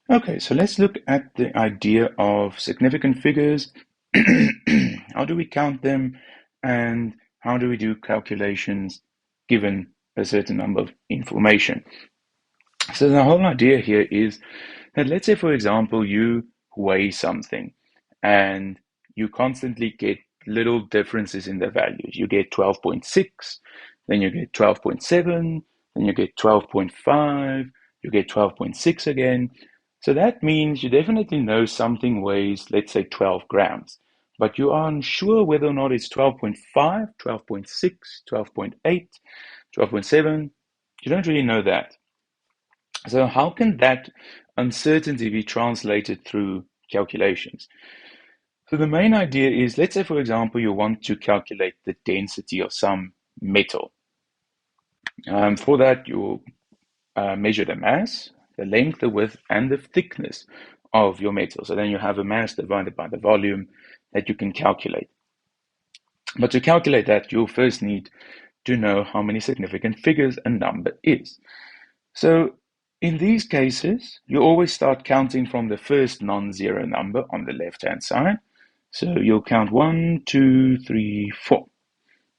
Okay, so let's look at the idea of significant figures. How do we count them, and how do we do calculations given a certain number of information? So the whole idea here is that, let's say, for example, you weigh something and you constantly get little differences in the values. You get 12.6, then you get 12.7, then you get 12.5, you get 12.6 again. So that means you definitely know something weighs, let's say, 12 grams, but you are unsure whether or not it's 12.5, 12.6, 12.8, 12.7. You don't really know that. So how can that uncertainty be translated through calculations? So the main idea is, let's say, for example, you want to calculate the density of some metal. For that, you measure the mass, the length, the width, and the thickness of your metal. So then you have a mass divided by the volume that you can calculate. But to calculate that, you'll first need to know how many significant figures a number is. So in these cases, you always start counting from the first non-zero number on the left-hand side. So you'll count 1, 2, 3, 4.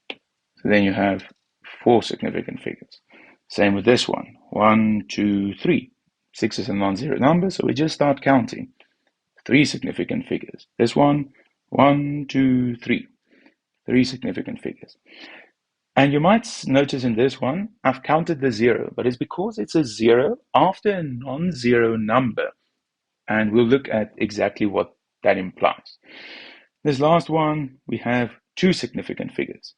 So then you have 4 significant figures. Same with this one. 1, 2, 3. 6 is a non-zero number, so we just start counting. 3 significant figures. This one, 1, 2, 3. 3 significant figures. And you might notice in this one, I've counted the zero, but it's because it's a zero after a non-zero number. And we'll look at exactly what that implies. This last one, we have 2 significant figures.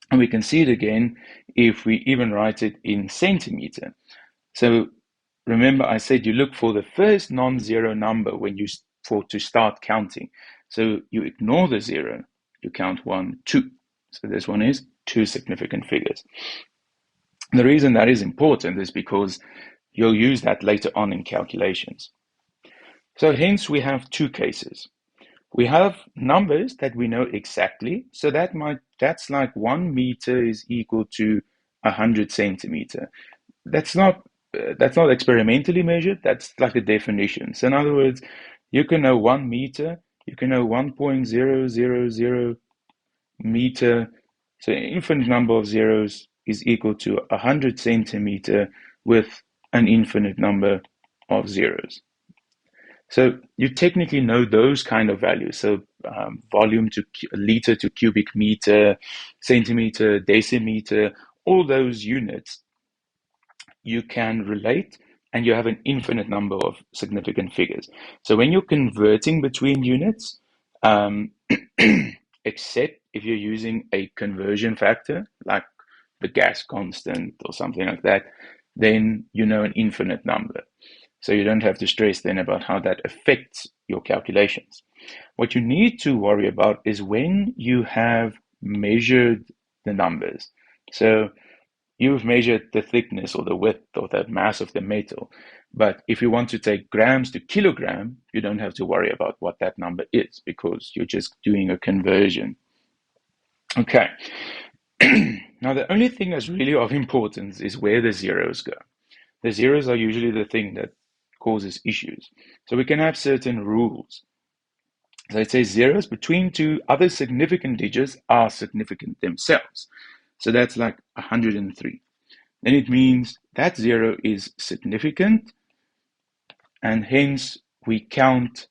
And we can see it again if we even write it in centimeter. So remember I said you look for the first non-zero number when you to start counting. So you ignore the zero, you count 1, 2. So this one is 2 significant figures. The reason that is important is because you'll use that later on in calculations. So hence we have 2 cases. We have numbers that we know exactly. So that's like 1 meter is equal to 100 centimeter. That's not experimentally measured. That's like a definition. So in other words, you can know 1 meter, you can know 1.000 meter. So an infinite number of zeros is equal to 100 centimeter with an infinite number of zeros. So you technically know those kind of values. So volume to liter to cubic meter, centimeter, decimeter, all those units you can relate, and you have an infinite number of significant figures. So when you're converting between units, um, except if you're using a conversion factor like the gas constant or something like that, then you know an infinite number. So you don't have to stress then about how that affects your calculations. What you need to worry about is when you have measured the numbers. So you've measured the thickness or the width or the mass of the metal. But if you want to take grams to kilogram, you don't have to worry about what that number is because you're just doing a conversion. Okay. Now, the only thing that's really of importance is where the zeros go. The zeros are usually the thing that causes issues. So we can have certain rules. So it says zeros between two other significant digits are significant themselves. So that's like 103. Then it means that zero is significant, and hence we count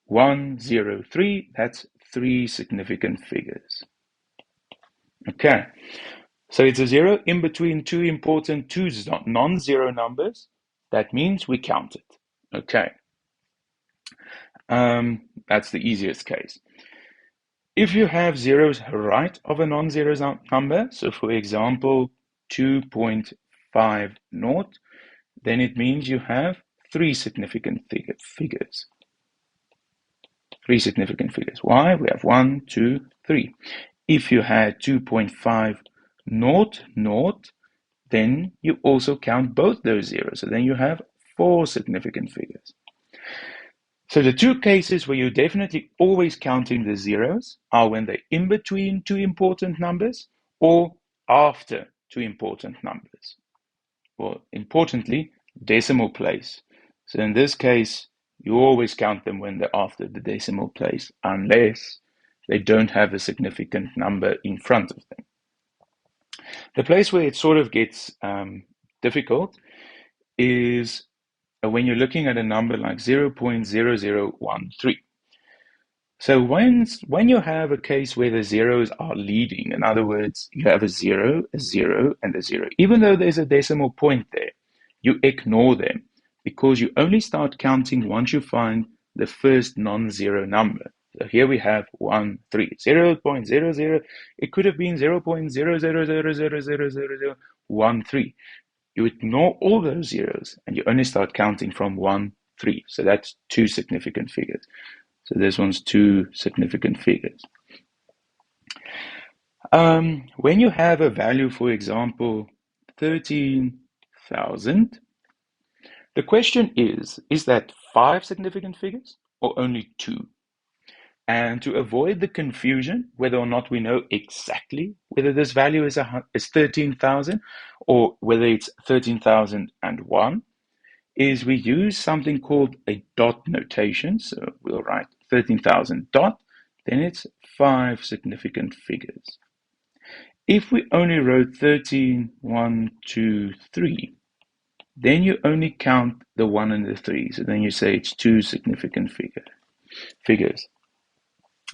103. That's 3 significant figures. Okay, so it's a zero in between two important two non-zero numbers. That means we count it. Okay, that's the easiest case. If you have zeros right of a non-zero number, so for example, 2.50, then it means you have 3 significant figures. 3 significant figures. Why? We have 1, 2, 3. If you had 2.50, then you also count both those zeros. So then you have 4 significant figures. So the 2 cases where you're definitely always counting the zeros are when they're in between 2 important numbers or after 2 important numbers. Well, importantly, decimal place. So in this case, you always count them when they're after the decimal place, unless they don't have a significant number in front of them. The place where it sort of gets difficult is when you're looking at a number like 0.0013. So when you have a case where the zeros are leading, in other words, you have a 0, and a 0, even though there's a decimal point there, you ignore them because you only start counting once you find the first non-zero number. So here we have 1, 3, 0.00. It could have been 0.00000013. You ignore all those zeros and you only start counting from 1, 3. So that's two significant figures. So this one's two significant figures. When you have a value, for example, 13,000, the question is that 5 significant figures or only 2? And to avoid the confusion, whether or not we know exactly whether this value is 13,000 or whether it's 13,001, is we use something called a dot notation. So we'll write 13,000 dot, then it's 5 significant figures. If we only wrote 13, 1, 2, 3, then you only count the 1 and the 3. So then you say it's 2 significant figures.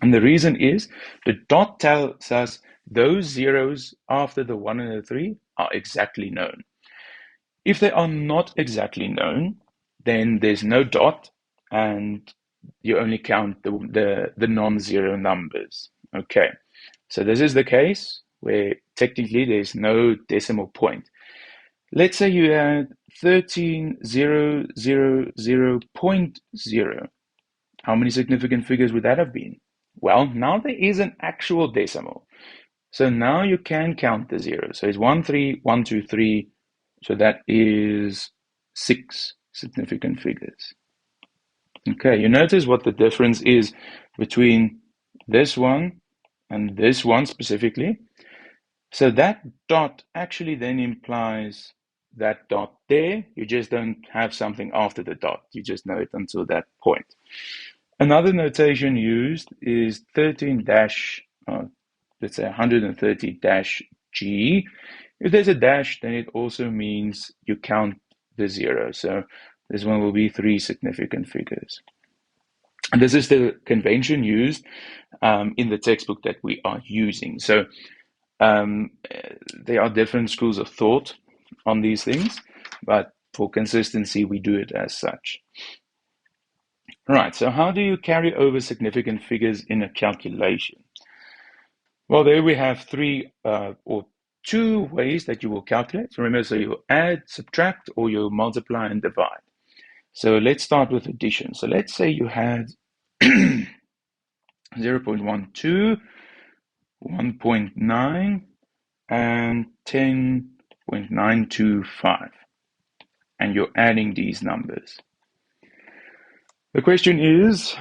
And the reason is the dot tells us those zeros after the 1 and the 3 are exactly known. If they are not exactly known, then there's no dot and you only count the non-zero numbers. Okay, so this is the case where technically there's no decimal point. Let's say you had 13,000.0. How many significant figures would that have been? Well, now there is an actual decimal. So now you can count the zeros. So it's 1, 3, 1, 2, 3. So that is 6 significant figures. Okay, you notice what the difference is between this one and this one specifically. So that dot actually then implies that dot there. You just don't have something after the dot. You just know it until that point. Another notation used is 13 dash, let's say 130 dash G. If there's a dash, then it also means you count the zero. So this one will be 3 significant figures. And this is the convention used in the textbook that we are using. So there are different schools of thought on these things, but for consistency, we do it as such. Right, so how do you carry over significant figures in a calculation? Well, there we have 3 or 2 ways that you will calculate. So remember, so you add, subtract, or you multiply and divide. So let's start with addition. So let's say you had 0.12, 1.9, and 10.925. And you're adding these numbers. The question is,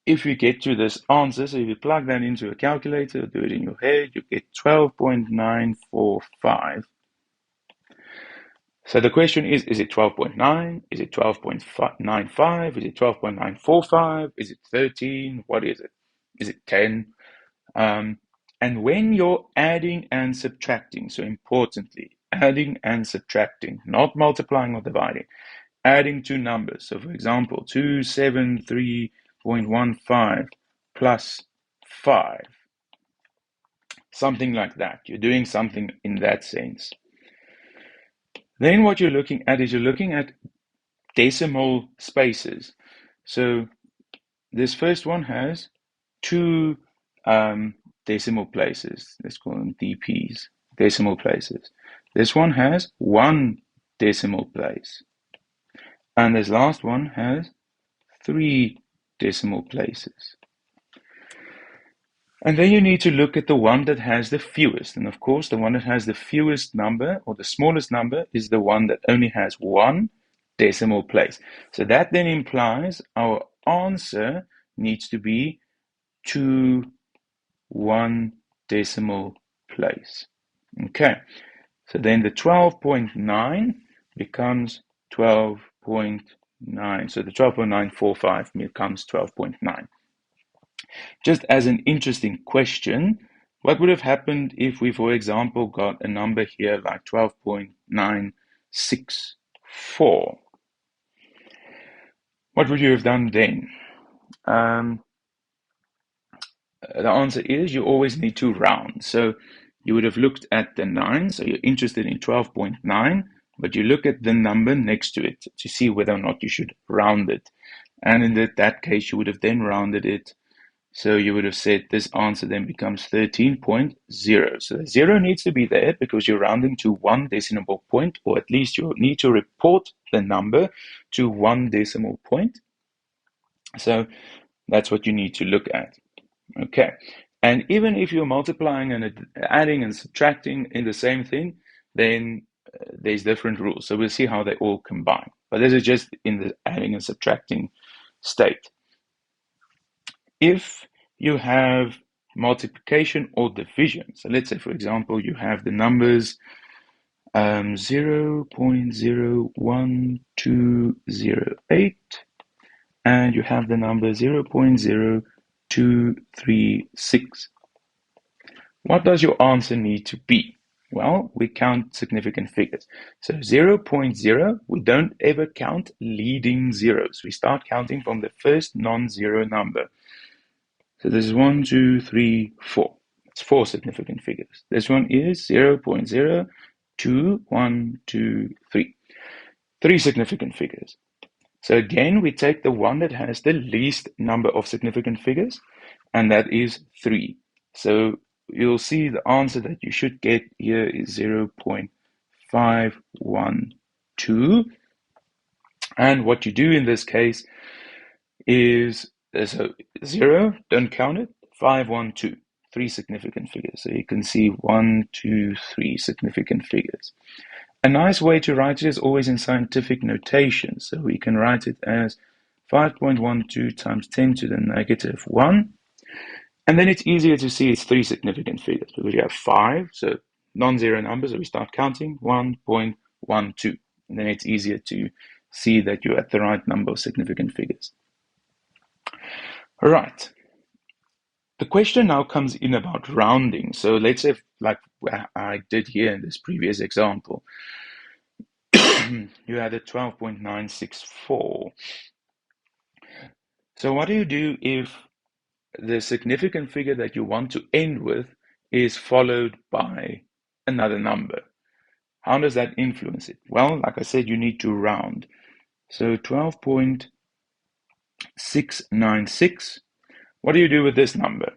if you get to this answer, so if you plug that into a calculator, do it in your head, you get 12.945. So the question is it 12.9? Is it 12.95? Is it 12.945? Is it 13? What is it? Is it 10? And when you're adding and subtracting, so importantly, adding and subtracting, not multiplying or dividing, adding 2 numbers. So for example, 273.15 plus 5. Something like that. You're doing something in that sense. Then what you're looking at is you're looking at decimal spaces. So this first one has 2 decimal places. Let's call them DPs, decimal places. This one has 1 decimal place. And this last one has 3 decimal places. And then you need to look at the one that has the fewest. And of course, the one that has the fewest number or the smallest number is the one that only has 1 decimal place. So that then implies our answer needs to be to 1 decimal place. Okay, so then the 12.9 becomes 12.9. 12.9. So the 12.945 becomes 12.9. Just as an interesting question, what would have happened if we, for example, got a number here like 12.964? What would you have done then? Um, the answer is you always need to round. So you would have looked at the 9, so you're interested in 12.9, but you look at the number next to it to see whether or not you should round it. And in that case, you would have then rounded it. So you would have said this answer then becomes 13.0. So the 0 needs to be there because you're rounding to 1 decimal point, or at least you need to report the number to 1 decimal point. So that's what you need to look at. Okay. And even if you're multiplying and adding and subtracting in the same thing, then there's different rules. So we'll see how they all combine. But this is just in the adding and subtracting state. If you have multiplication or division, so let's say, for example, you have the numbers 0.01208 and you have the number 0.0236. What does your answer need to be? Well, we count significant figures. So 0.0, we don't ever count leading zeros. We start counting from the first non-zero number. So this is 1, 2, 3, 4. It's 4 significant figures. This one is 0.0212 3 significant figures. So again, we take the one that has the least number of significant figures, and that is 3. So you'll see the answer that you should get here is 0.512. And what you do in this case is, so 0, don't count it, 512, 3 significant figures. So you can see 1, 2, 3 significant figures. A nice way to write it is always in scientific notation. So we can write it as 5.12 times 10 to the negative 1. And then it's easier to see it's 3 significant figures because you have 5, so non-zero numbers, so we start counting 1.12. And then it's easier to see that you're at the right number of significant figures. All right. The question now comes in about rounding. So let's say, like I did here in this previous example, you had a 12.964. So what do you do if the significant figure that you want to end with is followed by another number? How does that influence it? Well, like I said, you need to round. So 12.696. What do you do with this number?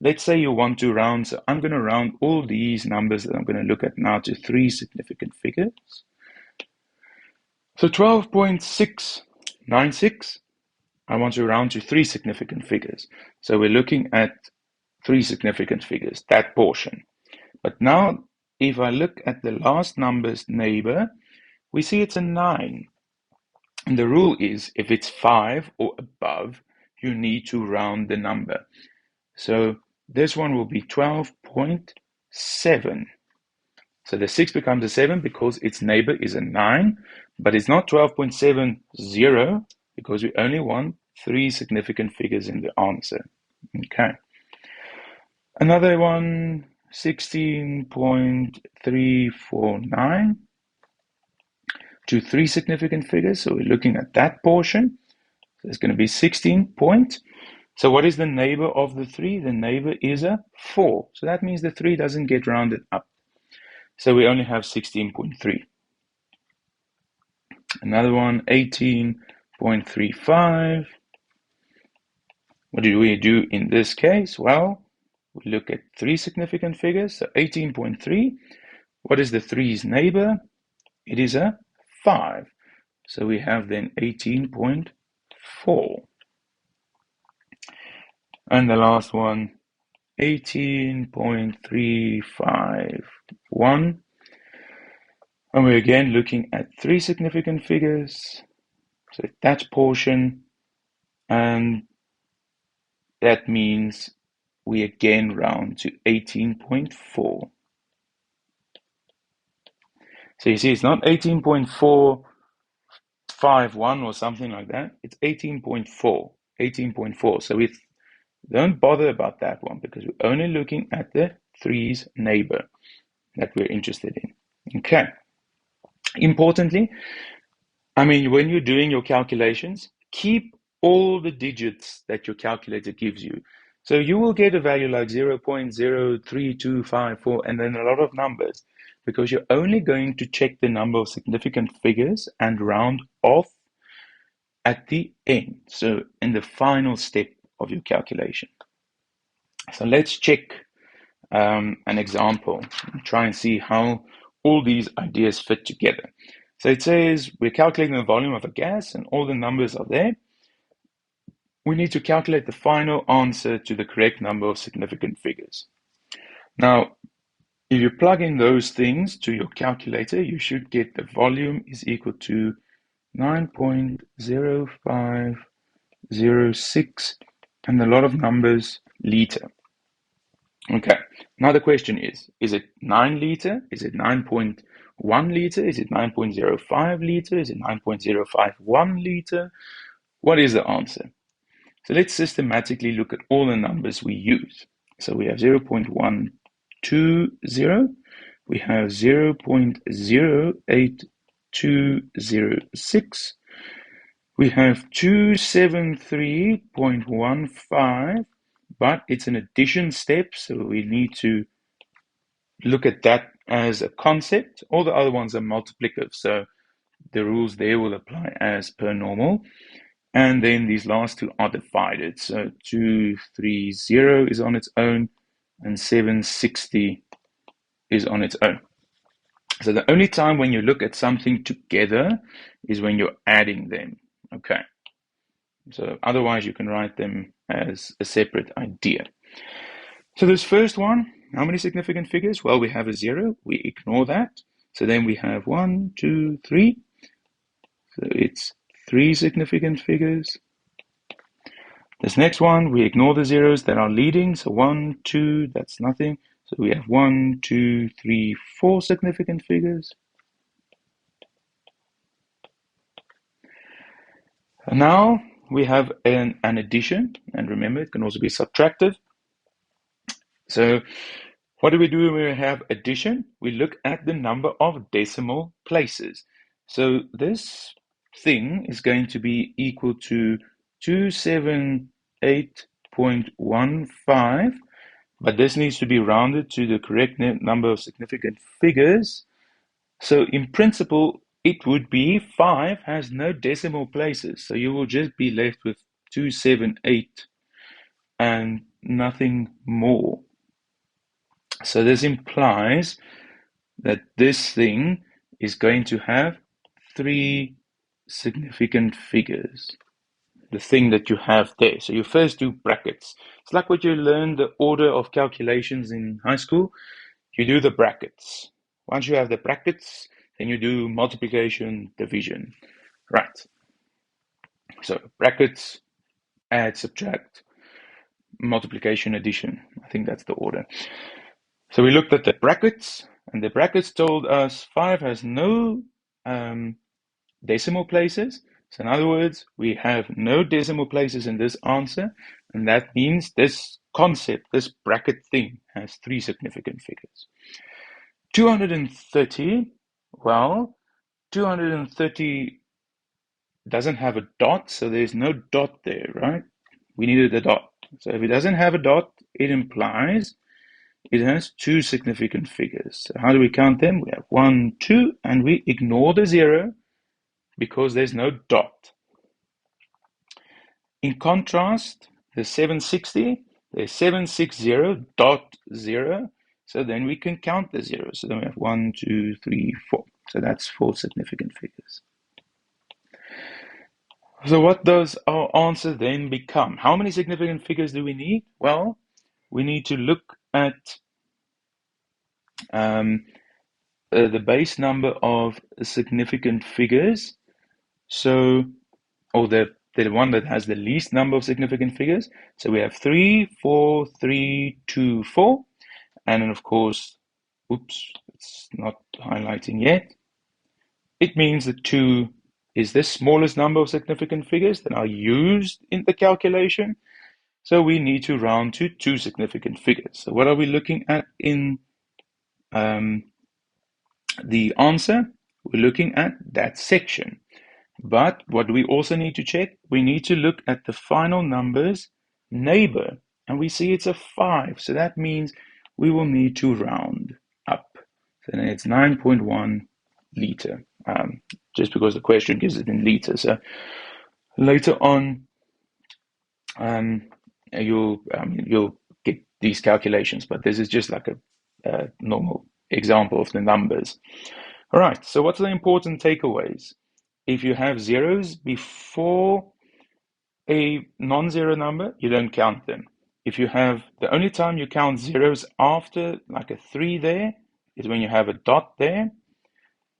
Let's say you want to round, so I'm going to round all these numbers that I'm going to look at now to 3 significant figures. So 12.696, I want to round to 3 significant figures. So we're looking at 3 significant figures, that portion. But now, if I look at the last number's neighbor, we see it's a 9. And the rule is, if it's 5 or above, you need to round the number. So this one will be 12.7. So the 6 becomes a 7 because its neighbor is a 9, but it's not 12.70 because we only want 3 significant figures in the answer. Okay. Another one, 16.349 to 3 significant figures. So we're looking at that portion. So it's going to be 16 point. So what is the neighbor of the 3? The neighbor is a 4. So that means the 3 doesn't get rounded up. So we only have 16.3. Another one, 18.35. What do we do in this case? Well, we look at 3 significant figures. So 18.3. What is the 3's neighbor? It is a 5. So we have then 18.4. And the last one, 18.351. And we're again looking at 3 significant figures. So that portion, and that means we again round to 18.4. So you see, it's not 18.4 5.1 or something like that. It's 18.4. 18.4. So we don't bother about that one because we're only looking at the 3's neighbor that we're interested in. Okay. Importantly, when you're doing your calculations, keep all the digits that your calculator gives you. So you will get a value like 0.03254 and then a lot of numbers because you're only going to check the number of significant figures and round off at the end. So in the final step of your calculation. So let's check an example and try and see how all these ideas fit together. So it says we're calculating the volume of a gas and all the numbers are there. We need to calculate the final answer to the correct number of significant figures. Now, if you plug in those things to your calculator, you should get the volume is equal to 9.0506 and a lot of numbers liter. Okay, now the question is it 9 liter? Is it 9.1 liter? Is it 9.05 liter? Is it 9.051 liter? What is the answer? So let's systematically look at all the numbers we use. So we have 0.120, we have 0.08206, we have 273.15, but it's an addition step, so we need to look at that as a concept. All the other ones are multiplicative, so the rules there will apply as per normal. And then these last two are divided. So 230 is on its own and 760 is on its own. So the only time when you look at something together is when you're adding them. Okay. So otherwise you can write them as a separate idea. So this first one, how many significant figures? Well, we have a 0. We ignore that. So then we have 1, 2, 3. So it's 3 significant figures. This next one, we ignore the zeros that are leading. So 1, 2, that's nothing. So we have 1, 2, 3, 4 significant figures. And now we have an addition. And remember, it can also be subtractive. So what do we do when we have addition? We look at the number of decimal places. So this thing is going to be equal to 278.15, but this needs to be rounded to the correct number of significant figures. So in principle, it would be 5 has no decimal places. So you will just be left with 278 and nothing more. So this implies that this thing is going to have 3 significant figures. The thing that you have there. So you first do brackets. It's like what you learned the order of calculations in high school. You do the brackets. Once you have the brackets, then you do multiplication, division. Right. So brackets, add, subtract, multiplication, addition. I think that's the order. So we looked at the brackets, and the brackets told us 5 has no decimal places. So in other words, we have no decimal places in this answer, and that means this concept, this bracket thing, has 3 significant figures. 230, well, 230 doesn't have a dot, so there's no dot there, right? We needed a dot. So if it doesn't have a dot, it implies it has 2 significant figures. So how do we count them? We have 1, 2, and we ignore the 0 because there's no dot. In contrast, the 760, there's 760.0. So then we can count the zeros. So then we have 1, 2, 3, 4. So that's 4 significant figures. So what does our answer then become? How many significant figures do we need? Well, we need to look at the base number of significant figures. So, or the one that has the least number of significant figures. So we have 3, 4, 3, 2, 4. And then of course, oops, it's not highlighting yet. It means the 2 is the smallest number of significant figures that are used in the calculation. So we need to round to two significant figures. So what are we looking at in the answer? We're looking at that section. But what do we also need to check? We need to look at the final number's neighbor. And we see it's a 5. So that means we will need to round up. So then it's 9.1 liter, just because the question gives it in liters. So later on, you'll get these calculations, but this is just like a normal example of the numbers. All right, so what's the important takeaways? If you have zeros before a non-zero number, you don't count them. If you have, the only time you count zeros after like a 3 there is when you have a dot there.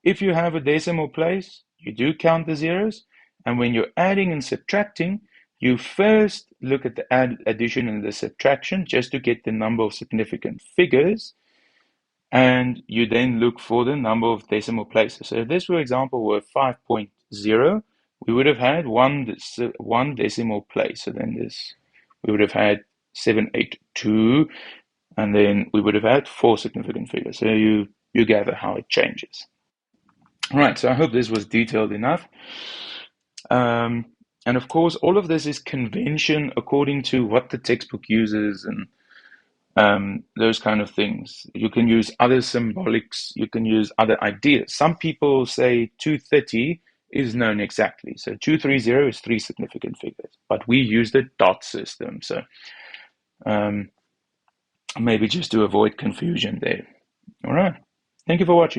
If you have a decimal place, you do count the zeros. And when you're adding and subtracting, you first look at the addition and the subtraction just to get the number of significant figures. And you then look for the number of decimal places. So if this, for example, were 5.0, we would have had one decimal place. So then we would have had 782, and then we would have had 4 significant figures. So you gather how it changes. All right, so I hope this was detailed enough. And of course, all of this is convention according to what the textbook uses and those kind of things. You can use other symbolics, you can use other ideas. Some people say 230 is known exactly. So 230 is 3 significant figures, but we use the dot system. So maybe just to avoid confusion there. All right. Thank you for watching.